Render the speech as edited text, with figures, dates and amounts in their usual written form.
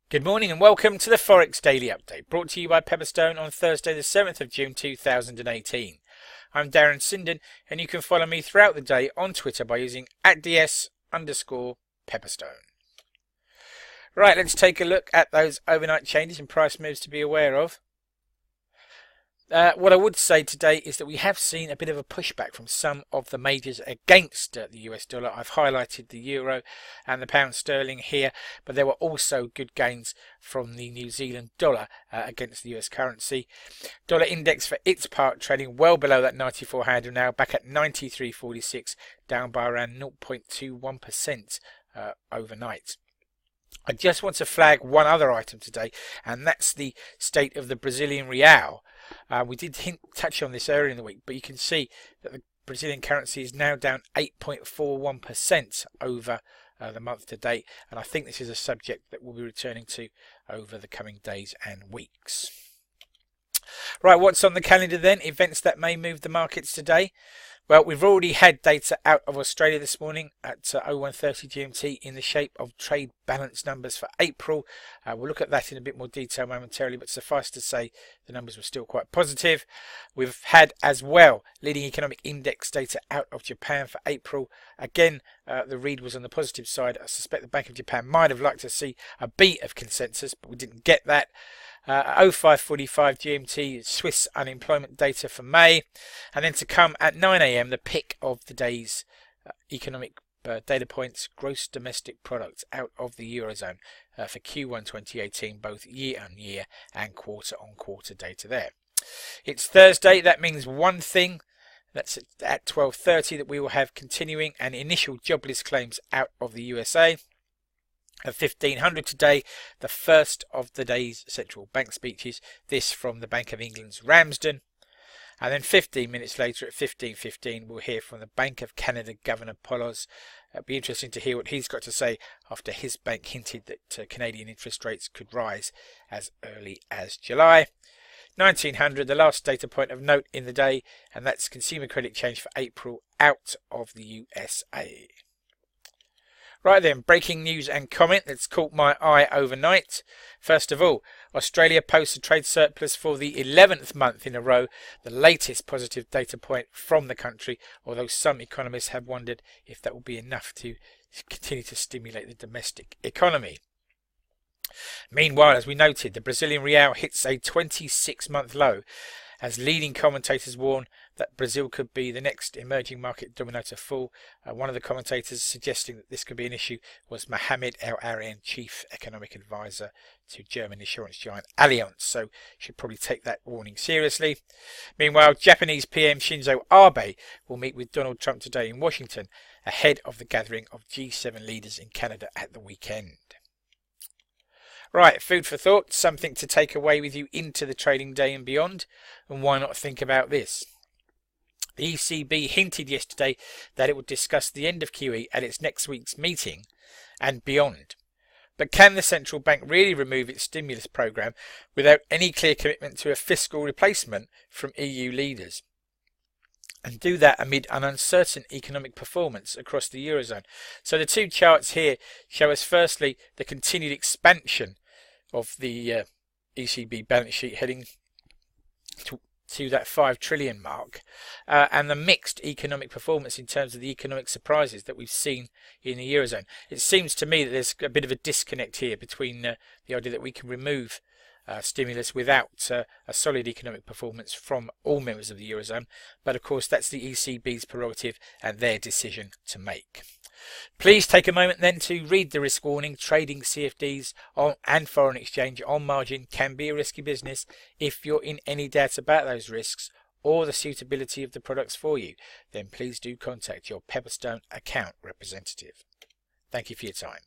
Good morning and welcome to the Forex Daily Update, brought to you by Pepperstone on Thursday the 7th of June 2018. I'm Darren Sinden and you can follow me throughout the day on Twitter by using @ds_Pepperstone. Right, let's take a look at those overnight changes and price moves to be aware of. What I would say today is that we have seen a bit of a pushback from some of the majors against the US dollar. I've highlighted the euro and the pound sterling here, but there were also good gains from the New Zealand dollar against the US currency. Dollar index for its part trading well below that 94 handle now, back at 93.46, down by around 0.21% overnight. I just want to flag one other item today, and that's the state of the Brazilian real. We did touch on this earlier in the week, but you can see that the Brazilian currency is now down 8.41% over the month to date, and I think this is a subject that we'll be returning to over the coming days and weeks. Right, what's on the calendar then? Events that may move the markets today. Well, we've already had data out of Australia this morning at 01:30 GMT in the shape of trade balance numbers for April. We'll look at that in a bit more detail momentarily, but suffice to say the numbers were still quite positive. We've had as well leading economic index data out of Japan for April. Again, the read was on the positive side. I suspect the Bank of Japan might have liked to see a beat of consensus, but we didn't get that. 05:45 GMT Swiss unemployment data for May, and then to come at 9 AM the pick of the day's economic data points, gross domestic product out of the Eurozone for Q1 2018, both year on year and quarter on quarter data there. It's Thursday, that means one thing, that's at 12:30 that we will have continuing and initial jobless claims out of the USA. At 1500 today, the first of the day's central bank speeches, this from the Bank of England's Ramsden. And then 15 minutes later at 15:15 we'll hear from the Bank of Canada Governor Paulos. It'll be interesting to hear what he's got to say after his bank hinted that Canadian interest rates could rise as early as July. 1900, the last data point of note in the day, and that's consumer credit change for April out of the USA. Right then, breaking news and comment that's caught my eye overnight. First of all, Australia posts a trade surplus for the 11th month in a row, the latest positive data point from the country, although some economists have wondered if that will be enough to continue to stimulate the domestic economy. Meanwhile, as we noted, the Brazilian real hits a 26-month low, as leading commentators warn that Brazil could be the next emerging market domino to fall. One of the commentators suggesting that this could be an issue was Mohamed El-Arian, chief economic advisor to German insurance giant Allianz, so should probably take that warning seriously. Meanwhile, Japanese PM Shinzo Abe will meet with Donald Trump today in Washington ahead of the gathering of G7 leaders in Canada at the weekend. Right, food for thought, something to take away with you into the trading day and beyond, and why not think about this? The ECB hinted yesterday that it would discuss the end of QE at its next week's meeting and beyond. But can the central bank really remove its stimulus programme without any clear commitment to a fiscal replacement from EU leaders? And do that amid an uncertain economic performance across the Eurozone. So the two charts here show us firstly the continued expansion of the ECB balance sheet heading to that 5 trillion mark, and the mixed economic performance in terms of the economic surprises that we've seen in the Eurozone. It seems to me that there's a bit of a disconnect here between the idea that we can remove stimulus without a solid economic performance from all members of the Eurozone, but of course that's the ECB's prerogative and their decision to make. Please take a moment then to read the risk warning. Trading CFDs and foreign exchange on margin can be a risky business. If you're in any doubt about those risks or the suitability of the products for you, then please do contact your Pepperstone account representative. Thank you for your time.